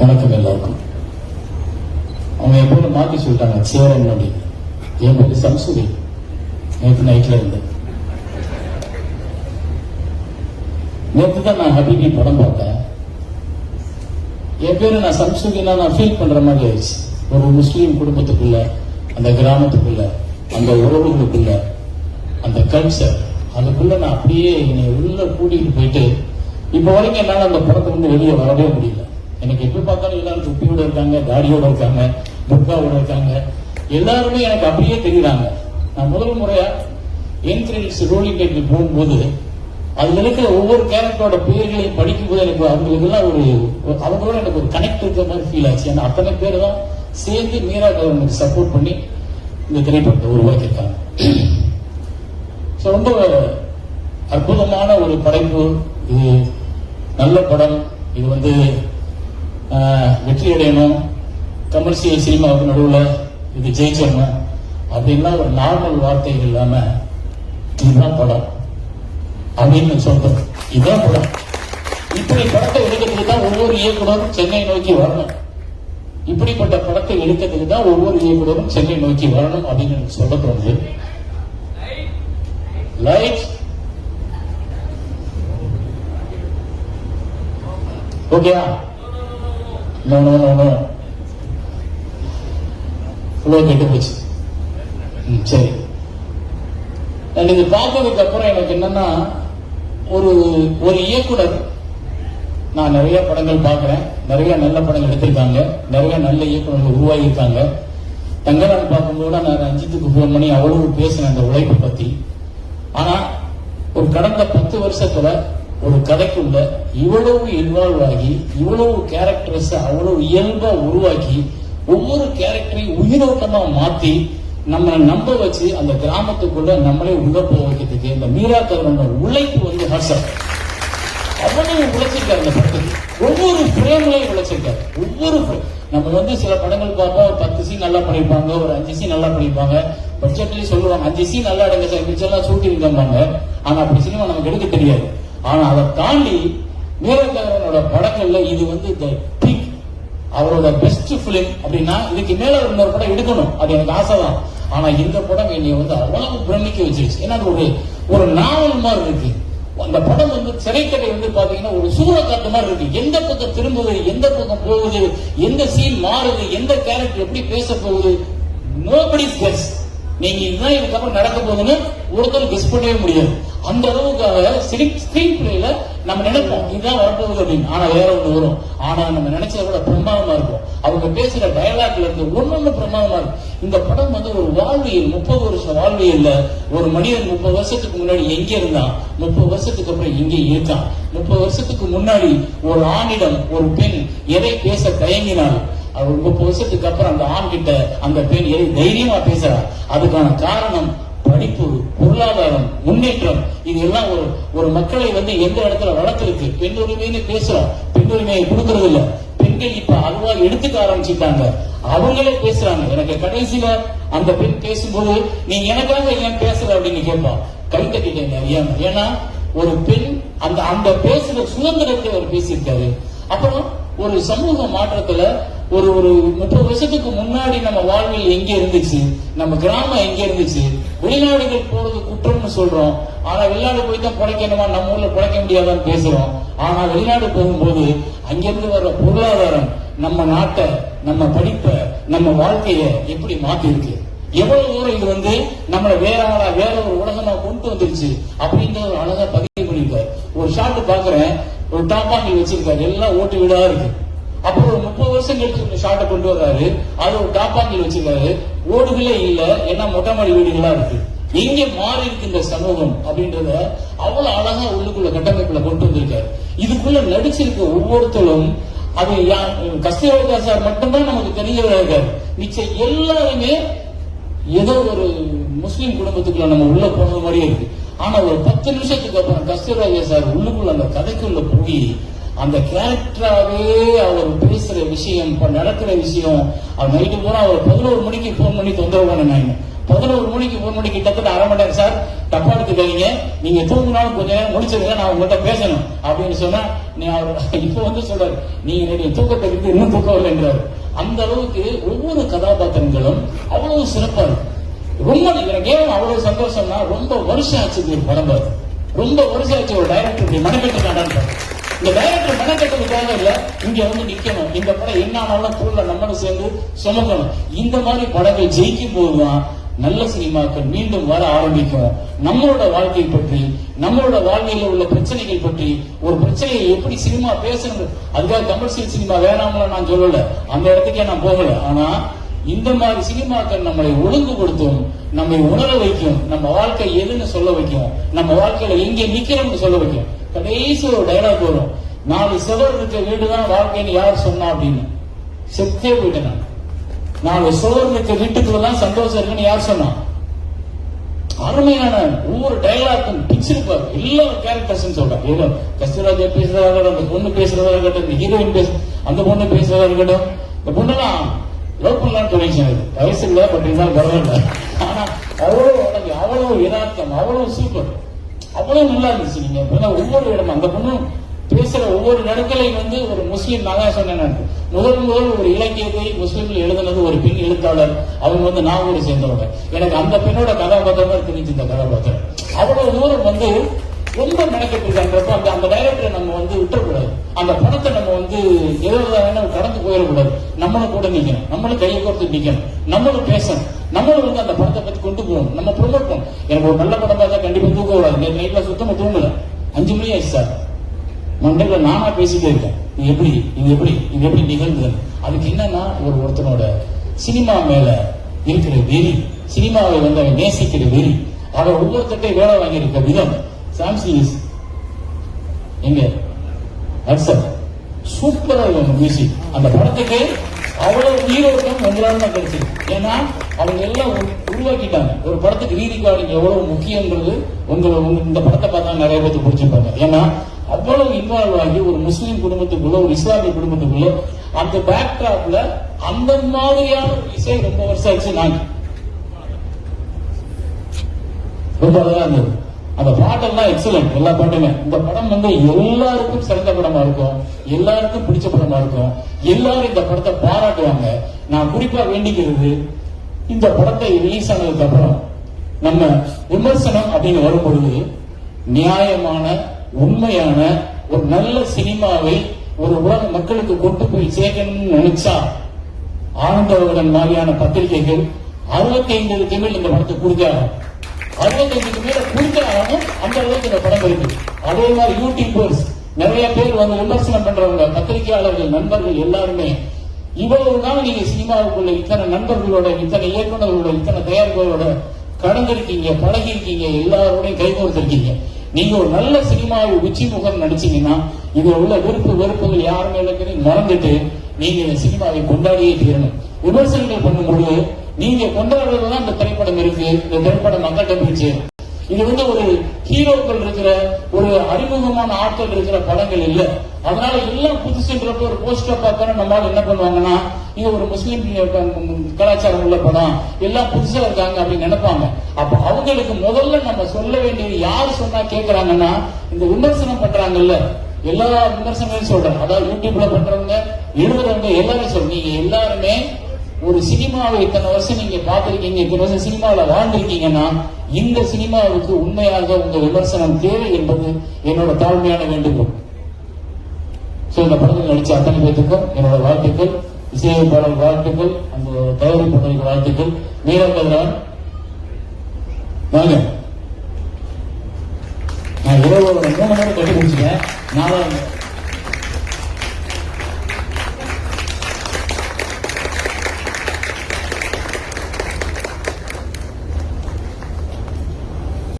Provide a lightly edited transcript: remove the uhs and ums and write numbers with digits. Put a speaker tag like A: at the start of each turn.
A: வணக்கம் எல்லாருக்கும். அவங்க எப்போது மாற்றி சொல்லிட்டாங்க சேரன் அப்படின்னு. என் பேரு சம்சுதி. நேற்று நைட்ல இருந்து நேற்று தான் நான் ஹபீபி படம் பார்த்தேன். என் பேரு நான் சம்சுதினா நான் ஃபீல் பண்ற மாதிரி ஆயிடுச்சு. ஒரு முஸ்லீம் குடும்பத்துக்குள்ள, அந்த கிராமத்துக்குள்ள, அந்த உறவுகளுக்குள்ள, அந்த கல்ச்சர் அதுக்குள்ள நான் அப்படியே என்னை உள்ள கூட்டிகிட்டு போயிட்டு இப்ப வரைக்கும் என்னால அந்த படத்தை வந்து வெளியே வரவே முடியல. எனக்கு எப்ப பார்த்தாலும் எல்லாரும் துப்பியோட இருக்காங்க, தாடியோட இருக்காங்க, புக்காவோட இருக்காங்க. எல்லாருமே எனக்கு அப்படியே தெரியுறாங்க. நான் முதல் முறையா என்ட்ரன்ஸ் ரோலிங் டைட்டில் போகும்போது அதுல இருக்கிற ஒவ்வொரு கேரக்டரோட பேர்களையும் படிக்கும் போது எனக்கு அவங்களுக்கெல்லாம் அவங்களோட எனக்கு ஒரு கனெக்ட் இருக்கிற மாதிரி ஃபீல் ஆச்சு. ஏன்னா அத்தனை பேர் தான் சேர்ந்து மீரா கவர்மெண்ட் சப்போர்ட் பண்ணி இந்த திரைப்படத்தை உருவாக்கியிருக்காங்க. ரொம்ப அற்புதமான ஒரு படைப்பு. இது நல்ல படம். இது வந்து வெற்றி அடையணும், கமர்ஷியல் சினிமாவுக்கு நடுவில் இது ஜெயிச்சிடணும் அப்படின்னா ஒரு நார்மல் வார்த்தைகள் இல்லாம இதுதான் படம் அப்படின்னு சொல்றோம். இதுதான் படம். இப்படி படத்தை எடுக்கிறதுக்கு தான் ஒவ்வொரு இயக்குனரும் சென்னை நோக்கி வரணும். இப்படிப்பட்ட படத்தை எடுக்கிறதுக்கு தான் ஒவ்வொரு இயக்குனரும் சென்னை நோக்கி வரணும் அப்படின்னு சொல்ல தோணுது. லைட் ஓகேயா? No no no no flow கெட்டு போச்சு. சரி, இது பார்த்ததுக்கு அப்புறம் எனக்கு என்னன்னா ஒரு இயக்குனர், நான் நிறைய படங்கள் பார்க்கிறேன், நிறைய நல்ல படங்கள் எடுத்திருக்காங்க, நிறைய நல்ல இயக்குனர்கள் உருவாகியிருக்காங்க. தங்கரான் பார்க்கும்போது நான் ரஞ்சித்துக்கு போன் பண்ணி அவ்வளவு பேசினேன் அந்த உழைப்பை பத்தி. ஆனா ஒரு கடந்த 10 வருஷத்துல ஒரு கதைக்குள்ள இவ்வளவு இன்வால்வ் ஆகி, இவ்வளவு கேரக்டர்ஸ் அவ்வளவு இயல்பா உருவாக்கி, ஒவ்வொரு கேரக்டரையும் உயிரோட்டமா மாத்தி நம்ம நம்ப வச்சு அந்த கிராமத்துக்குள்ள நம்மளே உள்ள போக வைக்கிறதுக்கு இந்த மீரா கவர்னோட உழைப்பு வந்து ஹர்ஷம். அவ்வளவு உழைச்சிருக்காரு அந்த படத்துக்கு. ஒவ்வொரு ஃப்ரேம்லையும் உழைச்சிருக்காரு. ஒவ்வொரு நம்ம வந்து சில படங்கள் பார்ப்போம், 10 சீன் நல்லா பண்ணிருப்பாங்க, ஒரு 5 சீன் நல்லா பண்ணிருப்பாங்க, பட்ஜெட்லயும் சொல்லுவாங்க 5 சீன் நல்லா எடுங்க சார், மிச்சம்லாம் ஷூட்டிங் இருக்காங்க. ஆனா அப்படி சினிமா நமக்கு எடுக்க தெரியாது. ஆனா அதை தாண்டி மீரா படங்கள்ல இது வந்து தி பீக், அவரோட பெஸ்ட் பிலிம் அப்படின்னா இதுக்கு மேல இன்னொரு படம் எடுக்கணும், அது எனக்கு ஆசைதான். ஆனா இந்த படம் என்னை வந்து அவ்வளவு பிரமிக்க வச்சிருச்சு. ஏன்னா அது ஒரு நாவல் மாதிரி இருக்கு. அந்த படம் வந்து திரைக்கதை வந்து பாத்தீங்கன்னா ஒரு சூறக்காத்து மாதிரி இருக்கு. எந்த பக்கம் திரும்புது, எந்த பக்கம் போகுது, எந்த சீன் மாறுது, எந்த கேரக்டர் எப்படி பேச போகுது, நோபடிஸ் கெஸ். நீங்க இதுதான் இதுக்கப்புறம் நடக்க போகுதுன்னு ஒருத்தர் கெஸ் பண்ணவே முடியாது. அந்த அளவுக்காக ஸ்கிரீன் பிளேல நம்ம நினைப்போம் இதுதான் வரப்போகுது அப்படின்னு. ஆனா வேற ஒண்ணு வரும். ஆனா நம்ம நினைச்சத விட பிரமாதமா இருக்கும். அவங்க பேசுற டயலாக்ல இருந்து ஒன்னொன்னு பிரமாதமா இருக்கும். இந்த படம் வந்து ஒரு வாழ்வியல், 30 வருஷம் வாழ்வியல்ல ஒரு மனிதன் 30 வருஷத்துக்கு முன்னாடி எங்க இருந்தான், 30 வருஷத்துக்கு அப்புறம் எங்க இருக்கான், 30 வருஷத்துக்கு முன்னாடி ஒரு ஆணிடம் ஒரு பெண் எதை பேச தயங்கினால் அவர் 30 வருஷத்துக்கு அப்புறம் அந்த ஆண் கிட்ட அந்த பெண் எதை தைரியமா பேசுறா. அதுக்கான காரணம் படிப்பு, பொருளாதாரம், முன்னேற்றம். இது எல்லாம் ஒரு மக்களை வந்து எந்த இடத்துல வளர்த்திருக்கு. பெண் உரிமைன்னு பேசுறோம், பெண் உரிமையை கொடுக்கறது இல்ல. பெண்கள் இப்ப அதுவா எடுத்துக்க ஆரம்பிச்சுட்டாங்க, அவங்களே பேசுறாங்க. எனக்கு கடைசியில அந்த பெண் பேசும்போது நீ எனக்காக ஏன் பேசுற அப்படின்னு கேட்பான். கை தட்டிட்டேங்க அறியாம. ஏன்னா ஒரு பெண் அந்த பேசுற சுதந்திரத்தை அவர் பேசியிருக்காரு. அப்புறம் ஒரு சமூக மாற்றத்துல ஒரு 30 வருஷத்துக்கு முன்னாடி நம்ம வாழ்வில் எங்க இருந்துச்சு, நம்ம கிராமம் எங்க இருந்துச்சு, வெளிநாடுகள் போறது குற்றம்னு சொல்றோம். ஆனா வெளிநாடு போய் தான் பிழைக்கணுமா, நம்ம ஊர்ல பிழைக்க முடியாதான்னு பேசுறோம். ஆனா வெளிநாடு போகும்போது அங்கிருந்து வர்ற பொருளாதாரம் நம்ம நாட்டை, நம்ம படிப்பை, நம்ம வாழ்க்கைய எப்படி மாத்தி இருக்கு, எவ்வளவு தூரம் இது வந்து நம்மள வேற ஒரு உலகமா கொண்டு வந்துருச்சு அப்படின்ற ஒரு அழகா பதிவு பண்ணிருக்காரு. ஒரு ஷாட் பாக்குறேன், ஒரு டாப்பாங்கி வச்சிருக்காரு, எல்லாம் ஓட்டு வீடா இருக்கு. அப்புறம் ஒரு 30 வருஷம் கழிச்சு ஷாட்டை கொண்டு வர்றாரு, அது ஒரு டாப்பாங்கில் வச்சிருக்காரு, ஓடுகளே இல்ல, ஏன்னா மொட்டை மாடி வீடுகளா இருக்கு. எங்க மாறி இருக்கு இந்த சமூகம் அப்படின்றத அவ்வளவு அழகா உள்ளுக்குள்ள கட்டமைப்புல கொண்டு வந்திருக்காரு. இதுக்குள்ள நடிச்சிருக்க ஒவ்வொருத்தரும் அது கஸ்தூரி சார் மட்டும்தான் நமக்கு தெரிஞ்சவராக இருக்காரு. மிச்சம் எல்லாருமே ஏதோ ஒரு முஸ்லீம் குடும்பத்துக்குள்ள நம்ம உள்ள போனது மாதிரியே இருக்கு. ஆனா ஒரு 10 நிமிஷத்துக்கு அப்புறம் கஸ்தூரி சார் உள்ளுக்குள்ள அந்த கதைக்குள்ள போய் அந்த கேரக்டராவே அவர் பேசுற விஷயம், நடக்கிற விஷயம், அவர் நைட்டு பூரா அவர் 11 மணிக்கு போன் பண்ணி தொந்தரவு பண்ண 11 மணிக்கு 1 மணிக்கு கிட்டத்தட்ட அரை மணி நேரம் சார் தப்பா எடுத்துக்காதீங்க, நீங்க தூங்கினாலும் கொஞ்ச நேரம் முடிச்சதுல நான் உங்கள்கிட்ட பேசணும் அப்படின்னு சொன்னா நீ அவர் இப்ப வந்து சொல்றாரு நீங்க தூக்கத்தை விட்டு இன்னும் தூக்கம் இல்லைன்றாரு. அந்த அளவுக்கு ஒவ்வொரு கதாபாத்திரங்களும் அவ்வளவு சிறப்பா இருக்கும். ரொம்ப எனக்கு ஏன் அவ்வளவு சந்தோஷம்னா ரொம்ப வருஷம் ஆச்சு ஒரு படம் பார்த்து, ரொம்ப வருஷம் ஆச்சு ஒரு டைரக்டர் மனக்கட்டு காண்டான்னு. இந்த டைரக்டர் மனக்கட்டுக்காக இல்ல, இங்க வந்து நிக்கணும், இந்த படம் என்ன ஆனாலும் தூள்ல நம்மளும் சேர்ந்து சுமக்கணும். இந்த மாதிரி படங்கள் ஜெயிக்கும் போதுதான் நல்ல சினிமாக்கள் மீண்டும் வர ஆரம்பிக்கும். நம்மளோட வாழ்க்கை பற்றி, நம்மளோட வாழ்க்கையில உள்ள பிரச்சனைகள் பற்றி, ஒரு பிரச்சனையை எப்படி சினிமா பேசணும், அதுக்காக கமர்ஷியல் சினிமா வேணாம்ல நான் சொல்லல, அந்த இடத்துக்கே நான் போகல. ஆனா இந்த மாதிரி சினிமாக்கள் நம்மளை ஒழுங்குபடுத்தும், நம்மை உணர வைக்கும், நம்ம வாழ்க்கை எதுன்னு சொல்ல வைக்கும், நம்ம வாழ்க்கையில எங்கே நிக்கிறோம்னு சொல்ல வைக்கும். கடைசி ஒரு டைலாக் வரும், 4 சுவர் இருக்க வீடுதான் வாழ்க்கைன்னு யார் சொன்னா அப்படின்னு. செத்தே போயிட்டேன் நான். 4 சுவர் இருக்க வீட்டுக்குள்ளதான் சந்தோஷம் இருக்குன்னு யார் சொன்னா? அருமையான ஒவ்வொரு டைலாக்கும் பிச்சிருப்பாரு, எல்லா கேரக்டர்ஸ் சொல்றாங்க. ஏதோ கஸ்தூராஜா பேசுறதா இருக்கட்டும், அந்த பொண்ணு பேசுறதா இருக்கட்டும், இந்த ஹீரோயின் அந்த பொண்ணு பேசுறதா இருக்கட்டும், இந்த பொண்ணெல்லாம் லவ் பண்ணலான்னு சொல்லிச்சு. வயசு இல்ல, பட் இருந்தாலும் பரவாயில்ல. ஆனா அவ்வளவு உடம்பு, அவ்வளவு யதார்த்தம், அவ்வளவு சூப்பர், அவ்வளவு நல்லா இருந்துச்சு. நீங்க ஒவ்வொரு இடமும் அந்த பொண்ணு பேசுற ஒவ்வொரு இடங்களையும் வந்து ஒரு முஸ்லீம், நான் தான் சொன்னேன், முதல் ஒரு இலக்கியத்தை முஸ்லீம்ல எழுதுனது ஒரு பெண் எழுத்தாளர். அவங்க வந்து நாகூரை சேர்ந்தவங்க. எனக்கு அந்த பெண்ணோட கதாபாத்திரமா தெரிஞ்சு இந்த கதாபாத்திரம் அவ்வளவு தூரம் வந்து ரொம்ப மெனக்கெட்டு இருக்கான்றப்ப அந்த டைரக்டரை நம்ம வந்து விட்டுறக்கூடாது. அந்த படத்தை நம்ம வந்து எதாவது கடந்து போயிடக்கூடாது. நம்மளும் கூட நிக்கணும், நம்மளும் கையை கோர்த்து நிக்கணும், நம்மளும் பேசணும், நம்மளும் வந்து அந்த படத்தை பத்தி கொண்டு போகணும், நம்ம ப்ரொமோட் பண்ணணும். எனக்கு ஒரு நல்ல படம் பார்த்தா கண்டிப்பா தூக்க கூடாது. நேற்று நைட்ல சுத்தமா தூங்கல, 5 மணி ஆயிடுச்சு சார். மண்டல நானா பேசிட்டே இருக்கேன், இது எப்படி நிகழ்ந்தது. அதுக்கு என்னன்னா ஒருத்தனோட சினிமா மேல இருக்கிற வெறி, சினிமாவை வந்து அவன் நேசிக்கிற வெறி, அவன் ஒவ்வொருத்தட்டை வேலை வாங்கியிருக்க விதம். சாம்சிஸ் எங்க அக்சர் சூப்பரா இருக்கும் மியூசிக். அந்த படத்துக்கு அவ்வளவு ஈரோட்டம் உங்களால தான் கிடைச்சது. ஏன்னா அவங்க எல்லாம் உருவாக்கிட்டாங்க. ஒரு படத்துக்கு ரீரிகார்டிங் எவ்வளவு முக்கியன்றது இந்த படத்தை பார்த்தா நிறைய பேருக்கு பிடிச்சிருப்பாங்க. ஏன்னா அவ்வளவு இன்வால்வ் ஆகி ஒரு முஸ்லீம் குடும்பத்துக்குள்ள, ஒரு இஸ்லாமிய குடும்பத்துக்குள்ள அந்த பேக்டிராப்ல அந்த மாதிரியான ஒரு இசை ரொம்ப வருஷம் ஆச்சு. நான் ரொம்ப அழகா இருந்தது. அந்த பாட்டெல்லாம் எக்ஸலன்ட், எல்லா பாட்டுமே. இந்த படம் வந்து எல்லாருக்கும் சிறந்த படமா இருக்கும், எல்லாருக்கும் பிடிச்ச படமா இருக்கும், எல்லாரும் இந்த படத்தை பாராட்டுவாங்க. நான் குறிப்பா வேண்டிக்கிறது, இந்த படத்தை ரிலீஸ் ஆனதுக்கு அப்புறம் நம்ம விமர்சனம் அப்படின்னு வரும்பொழுது நியாயமான, உண்மையான ஒரு நல்ல சினிமாவை ஒரு உலக மக்களுக்கு கொண்டு போய் சேர்க்கணும்னு நினைச்சா ஆனந்தவர்தன் மாதிரியான பத்திரிகைகள் 65 தமிழ் இந்த படத்தை கொடுத்தாங்க. 65க்கு மேல கொடுத்தாலும் அந்த அளவுக்கு இந்த படம் இருக்கு. அதே மாதிரி யூடியூபர்ஸ் நிறைய பேர் வந்து விமர்சனம் பண்றவங்க, பத்திரிகையாளர்கள், நண்பர்கள் எல்லாருமே இவ்வளவு நாள் நீங்க சினிமாவுக்குள்ள இத்தனை நண்பர்களோட, இத்தனை இயக்குநர்களோட, இத்தனை தயாரிப்பாளரோட கடந்திருக்கீங்க, பழகி இருக்கீங்க, எல்லாரோடையும் கைகோர்த்திருக்கீங்க. நீங்க ஒரு நல்ல சினிமாவை உச்சி முகம் நடிச்சீங்கன்னா இதுல உள்ள வெறுப்புகள் யாருமே மறந்துட்டு நீங்க இந்த சினிமாவை கொண்டாடியே தீரணும். விமர்சனங்கள் பண்ணும்போது நீங்க கொண்டாடுறதுதான் இந்த திரைப்படம் இருக்கு, இந்த திரைப்படம் மக்கள்கிட்ட போய் சேரும். இது வந்து ஒரு ஹீரோக்கள் இருக்கிற, ஒரு அறிமுகமான ஆட்கள் இருக்கிற படங்கள் இல்ல. அதனால எல்லாம் புதுசுன்றப்ப ஒரு போஸ்டர் பார்க்கணும், நம்மளால என்ன பண்ணுவாங்கன்னா இது ஒரு முஸ்லீம் கலாச்சாரம் உள்ள படம், எல்லாம் புதுசா இருக்காங்க அப்படின்னு நினைப்பாங்க. அப்ப அவங்களுக்கு முதல்ல நம்ம சொல்ல வேண்டியது, யாரு சொன்னா கேட்கறாங்கன்னா இந்த விமர்சனம் பண்றாங்கல்ல, எல்லா விமர்சனங்களும் சொல்றேன், அதாவது யூடியூப்ல பண்றவங்க, எழுதுறவங்க எல்லாரும் சொல்றீங்க, நீங்க எல்லாருமே ஒரு சினிமாவை இத்தனை வருஷம் நீங்க பார்த்திருக்கீங்க, இத்தனை வருஷம் சினிமாவில் வாழ்ந்திருக்கீங்கன்னா இந்த சினிமாவுக்கு உண்மையாக உங்க விமர்சனம் தேவை என்பது என்னோட தாழ்மையான வேண்டுகோள். இந்த படத்தில் நடிச்ச அத்தனை பேருக்கும் என்னோட வாழ்த்துக்கள், இசையமைப்பாளர் வாழ்த்துக்கள், அந்த தயாரிப்பாளருக்கு வாழ்த்துக்கள். வீரகதிரான் வாங்க, நான் 3 மணி நேரம் கட்டி முடிச்சுட்டேன். 4